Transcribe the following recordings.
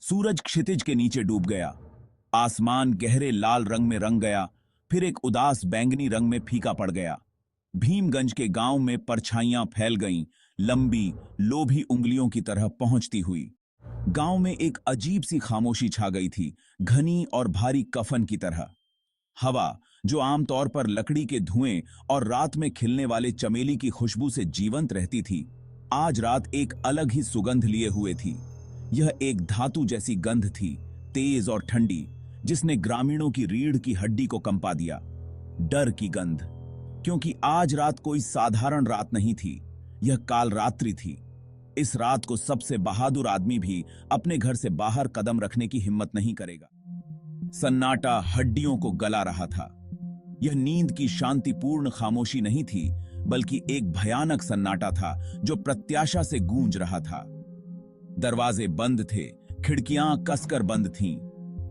सूरज क्षितिज के नीचे डूब गया। आसमान गहरे लाल रंग में रंग गया, फिर एक उदास बैंगनी रंग में फीका पड़ गया। भीमगंज के गांव में परछाइयां फैल गईं, लंबी लोभी उंगलियों की तरह पहुंचती हुई। गांव में एक अजीब सी खामोशी छा गई थी, घनी और भारी कफन की तरह। हवा, जो आमतौर पर लकड़ी के धुएं और रात में खिलने वाले चमेली की खुशबू से जीवंत रहती थी, आज रात एक अलग ही सुगंध लिए हुए थी। यह एक धातु जैसी गंध थी, तेज और ठंडी, जिसने ग्रामीणों की रीढ़ की हड्डी को कंपा दिया। डर की गंध, क्योंकि आज रात कोई साधारण रात नहीं थी, यह काल रात्रि थी। इस रात को सबसे बहादुर आदमी भी अपने घर से बाहर कदम रखने की हिम्मत नहीं करेगा। सन्नाटा हड्डियों को गला रहा था। यह नींद की शांतिपूर्ण खामोशी नहीं थी, बल्कि एक भयानक सन्नाटा था जो प्रत्याशा से गूंज रहा था। दरवाजे बंद थे, खिड़कियां कसकर बंद थीं।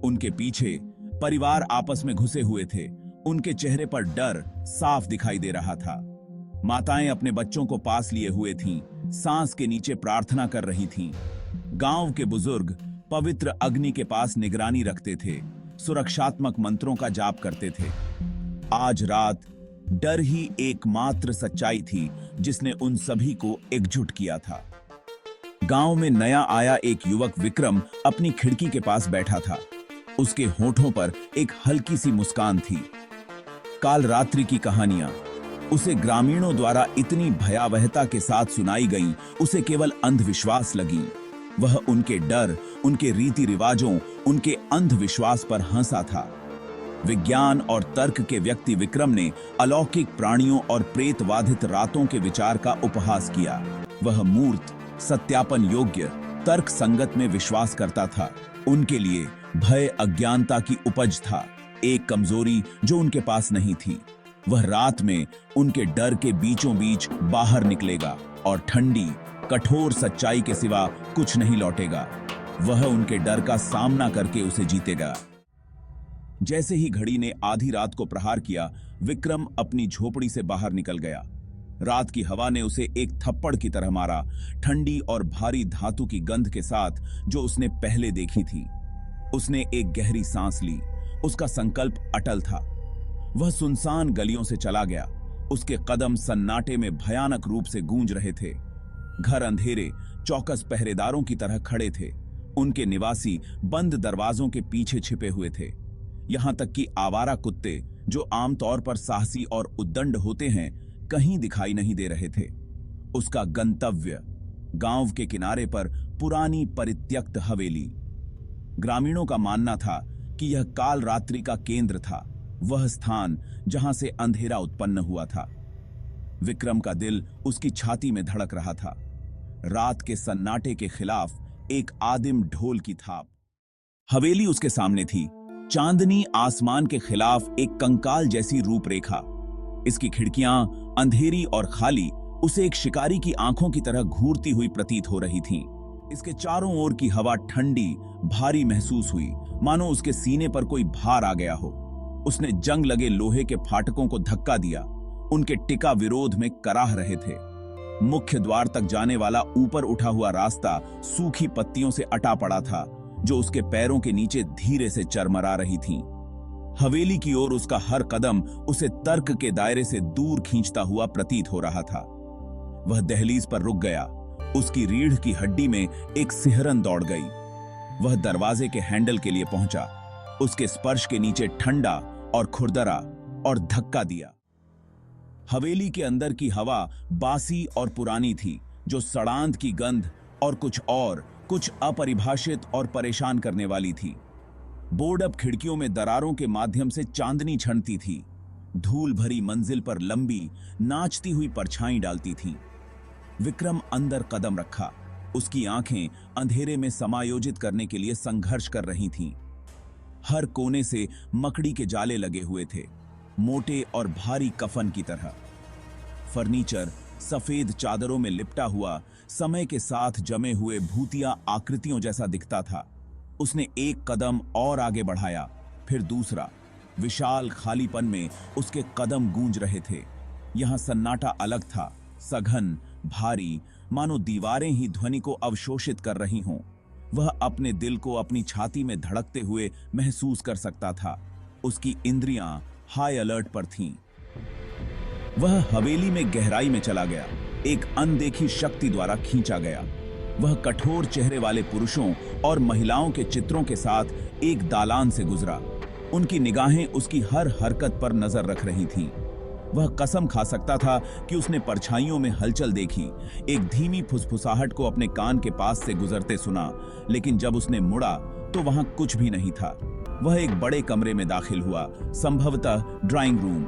उनके पीछे परिवार आपस में घुसे हुए थे। उनके चेहरे पर डर साफ दिखाई दे रहा था। माताएं अपने बच्चों को पास लिए हुए थीं, सांस के नीचे प्रार्थना कर रही थीं। गांव के बुजुर्ग पवित्र अग्नि के पास निगरानी रखते थे, सुरक्षात्मक मंत्रों का जाप करते थे। आज रात डर ही एकमात्र सच्चाई थी जिसने उन सभी को एकजुट किया था। गांव में नया आया एक युवक विक्रम अपनी खिड़की के पास बैठा था। उसके होठों पर एक हल्की सी मुस्कान थी। काल रात्रि की कहानियां उसे ग्रामीणों द्वारा इतनी भयावहता के साथ सुनाई गईं, उसे केवल अंधविश्वास लगी। वह उनके डर, उनके रीति रिवाजों, उनके अंधविश्वास पर हंसा था। विज्ञान और तर्क के व्यक्ति विक्रम ने अलौकिक प्राणियों और प्रेतवाधित रातों के विचार का उपहास किया। वह मूर्त, सत्यापन योग्य, तर्क संगत में विश्वास करता था। उनके लिए भय अज्ञानता की उपज था, एक कमजोरी जो उनके पास नहीं थी। वह रात में उनके डर के बीचों बीच बाहर निकलेगा और ठंडी, कठोर सच्चाई के सिवा कुछ नहीं लौटेगा। वह उनके डर का सामना करके उसे जीतेगा। जैसे ही घड़ी ने आधी रात को प्रहार किया, विक्रम अपनी झोपड़ी से बाहर निकल गया। रात की हवा ने उसे एक थप्पड़ की तरह मारा, ठंडी और भारी धातु की गंध के साथ जो उसने पहले देखी थी। उसने एक गहरी सांस ली। उसका संकल्प अटल था। वह सुनसान गलियों से चला गया। उसके कदम सन्नाटे में भयानक रूप से गूंज रहे थे। घर अंधेरे, चौकस पहरेदारों की तरह खड़े थे। उनके निवासी बंद दरवाजों के पीछे छिपे हुए थे। यहां तक कि आवारा कुत्ते, जो आमतौर पर साहसी और उद्दंड होते हैं, कहीं दिखाई नहीं दे रहे थे। उसका गंतव्य गांव के किनारे पर पुरानी परित्यक्त हवेली। ग्रामीणों का मानना था कि यह काल रात्रि का केंद्र था, वह स्थान जहां से अंधेरा उत्पन्न हुआ था। विक्रम का दिल उसकी छाती में धड़क रहा था। रात के सन्नाटे के खिलाफ एक आदिम ढोल की थाप। हवेली उसके सामने थी, चांदनी आसमान के खिलाफ एक कंकाल जैसी रूपरेखा। इसकी खिड़कियां अंधेरी और खाली उसे एक शिकारी की आंखों की तरह घूरती हुई प्रतीत हो रही थीं। इसके चारों ओर की हवा ठंडी, भारी महसूस हुई, मानो उसके सीने पर कोई भार आ गया हो। उसने जंग लगे लोहे के फाटकों को धक्का दिया। उनके टिका विरोध में कराह रहे थे। मुख्य द्वार तक जाने वाला ऊपर उठा हुआ रास्ता सूखी पत्तियों से अटा पड़ा था, जो उसके पैरों के नीचे धीरे से चरमरा रही थीं। हवेली की ओर उसका हर कदम उसे तर्क के दायरे से दूर खींचता हुआ प्रतीत हो रहा था। वह दहलीज पर रुक गया। उसकी रीढ़ की हड्डी में एक सिहरन दौड़ गई। वह दरवाजे के हैंडल के लिए पहुंचा। उसके स्पर्श के नीचे ठंडा और खुरदरा और धक्का दिया। हवेली के अंदर की हवा बासी और पुरानी थी, जो सड़ांध की गंध और कुछ अपरिभाषित और परेशान करने वाली थी। बोर्डअप खिड़कियों में दरारों के माध्यम से चांदनी छनती थी। धूल भरी मंजिल पर लंबी, नाचती हुई परछाई डालती थीं। विक्रम अंदर कदम रखा। उसकी आंखें अंधेरे में समायोजित करने के लिए संघर्ष कर रही थीं। हर कोने से मकड़ी के जाले लगे हुए थे, मोटे और भारी कफन की तरह। फर्नीचर सफेद चादरों में लिपटा हुआ, समय के साथ जमे हुए भूतिया आकृतियों जैसा दिखता था। उसने एक कदम और आगे बढ़ाया, फिर दूसरा। विशाल खालीपन में उसके कदम गूंज रहे थे। यहां सन्नाटा अलग था, सघन, भारी, मानो दीवारें ही ध्वनि को अवशोषित कर रही हों। वह अपने दिल को अपनी छाती में धड़कते हुए महसूस कर सकता था। उसकी इंद्रियां हाई अलर्ट पर थीं। वह हवेली में गहराई में चला गया, एक अनदेखी शक्ति द्वारा खींचा गया। वह कठोर चेहरे वाले पुरुषों और महिलाओं के चित्रों के साथ एक दालान से गुजरा। उनकी निगाहें उसकी हर हरकत पर नजर रख रही थीं। वह कसम खा सकता था कि उसने परछाइयों में हलचल देखी, एक धीमी फुसफुसाहट को अपने कान के पास से गुजरते सुना, लेकिन जब उसने मुड़ा तो वहां कुछ भी नहीं था। वह एक बड़े कमरे में दाखिल हुआ, संभवतः ड्राइंग रूम।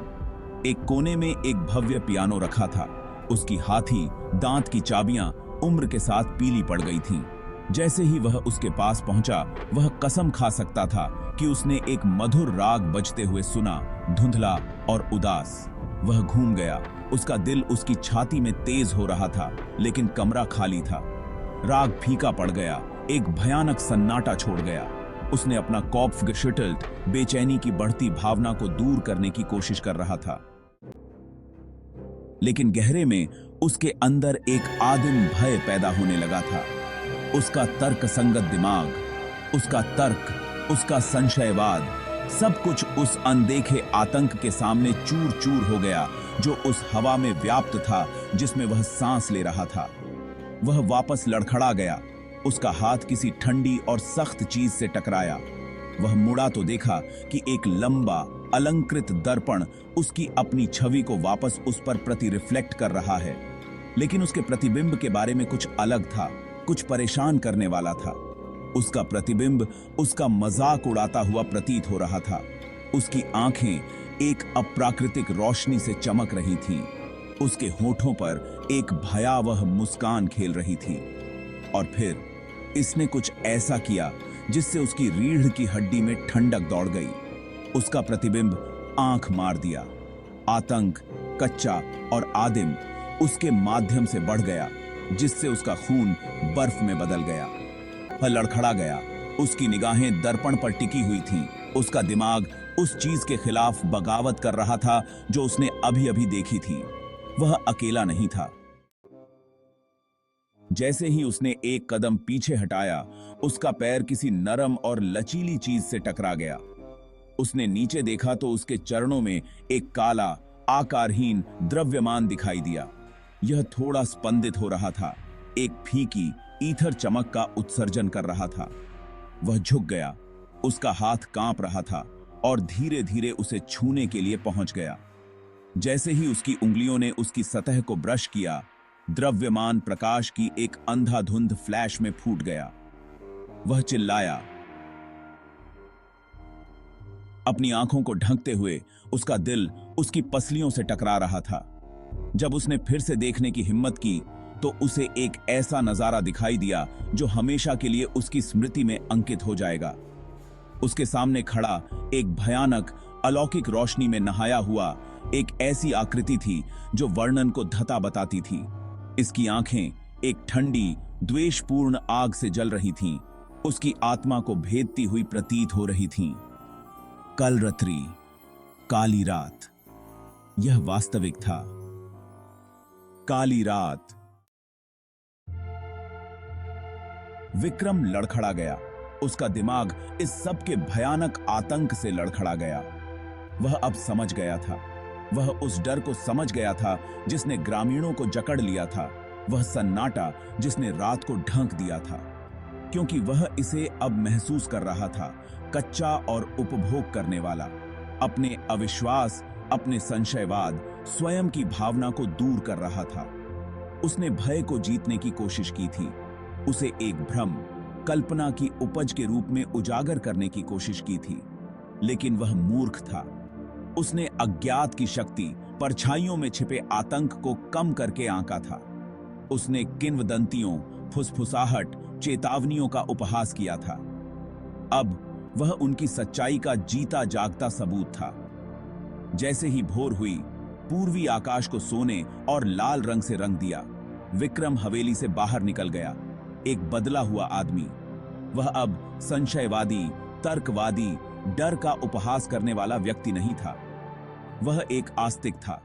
एक कोने में एक भव्य पियानो रखा था। उसकी हाथी दांत की चाबियां उम्र के साथ पीली पड़ गई थीं। जैसे ही वह उसके पास पहुंचा, वह कसम खा सकता था कि उसने एक मधुर राग बजते हुए सुना, धुंधला और उदास। वह घूम गया। उसका दिल उसकी छाती में तेज हो रहा था, लेकिन कमरा खाली था। राग फीका पड़ गया, एक भयानक सन्नाटा छोड़ गया। उसने अपना कॉप्फ geschüttelt बेचैनी की बढ़ती भावना को दूर करने की कोशिश कर रहा था, लेकिन गहरे में उसके अंदर एक आदिम भय पैदा होने लगा था। उसका तर्क संगत दिमाग, उसका तर्क, उसका संशयवाद, सब कुछ उस अनदेखे आतंक के सामने चूर चूर हो गया जो उस हवा में व्याप्त था जिसमें वह सांस ले रहा था। वह वापस लड़खड़ा गया। उसका हाथ किसी ठंडी और सख्त चीज से टकराया। वह मुड़ा तो देखा कि एक लंबा अलंकृत दर्पण उसकी अपनी छवि को वापस उस पर प्रति रिफ्लेक्ट कर रहा है, लेकिन उसके प्रतिबिंब के बारे में कुछ अलग था, कुछ परेशान करने वाला था। उसका प्रतिबिंब उसका मजाक उड़ाता हुआ प्रतीत हो रहा था। उसकी आंखें एक अप्राकृतिक रोशनी से चमक रही थीं। उसके होठों पर एक भयावह मुस्कान खेल रही थी। और फिर इसने कुछ ऐसा किया जिससे उसकी रीढ़ की हड्डी में ठंडक दौड़ गई। उसका प्रतिबिंब आंख मार दिया। आतंक, कच्चा और आदिम, उसके माध्यम से बढ़ गया, जिससे उसका खून बर्फ में बदल गया। वह लड़खड़ा गया। उसकी निगाहें दर्पण पर टिकी हुई थीं। उसका दिमाग उस चीज के खिलाफ बगावत कर रहा था जो उसने अभी अभी देखी थी। वह अकेला नहीं था। जैसे ही उसने एक कदम पीछे हटाया, उसका पैर किसी नरम और लचीली चीज से टकरा गया। उसने नीचे देखा तो उसके चरणों में एक काला, आकारहीन द्रव्यमान दिखाई दिया। यह थोड़ा स्पंदित हो रहा था, एक फीकी ईथर चमक का उत्सर्जन कर रहा था। वह झुक गया। उसका हाथ कांप रहा था और धीरे धीरे उसे छूने के लिए पहुंच गया। जैसे ही उसकी उंगलियों ने उसकी सतह को ब्रश किया, द्रव्यमान प्रकाश की एक अंधाधुंध फ्लैश में फूट गया। वह चिल्लाया। अपनी आंखों को ढंकते हुए उसका दिल उसकी पसलियों से टकरा रहा था। जब उसने फिर से देखने की हिम्मत की तो उसे एक ऐसा नजारा दिखाई दिया जो हमेशा के लिए उसकी स्मृति में अंकित हो जाएगा। उसके सामने खड़ा एक भयानक अलौकिक रोशनी में नहाया हुआ एक ऐसी आकृति थी जो वर्णन को धता बताती थी। इसकी आंखें एक ठंडी, द्वेषपूर्ण आग से जल रही थीं। उसकी आत्मा को भेदती हुई प्रतीत हो रही थीं। कल रात्रि, काली रात, यह वास्तविक था। काली रात। विक्रम लड़खड़ा गया। उसका दिमाग इस सब के भयानक आतंक से लड़खड़ा गया। वह अब समझ गया था। वह उस डर को समझ गया था जिसने ग्रामीणों को जकड़ लिया था, वह सन्नाटा जिसने रात को ढंक दिया था, क्योंकि वह इसे अब महसूस कर रहा था, कच्चा और उपभोग करने वाला। अपने अविश्वास, अपने संशयवाद, स्वयं की भावना को दूर कर रहा था। उसने भय को जीतने की कोशिश की थी। उसे एक भ्रम, कल्पना की उपज के रूप में उजागर करने की कोशिश की थी, लेकिन वह मूर्ख था। उसने अज्ञात की शक्ति, परछाइयों में छिपे आतंक को कम करके आंका था। उसने किंवदंतियों, फुसफुसाहट, चेतावनियों का उपहास किया था। अब वह उनकी सच्चाई का जीता जागता सबूत था। जैसे ही भोर हुई, पूर्वी आकाश को सोने और लाल रंग से रंग दिया। विक्रम हवेली से बाहर निकल गया, एक बदला हुआ आदमी। वह अब संशयवादी, तर्कवादी, डर का उपहास करने वाला व्यक्ति नहीं था। वह एक आस्तिक था,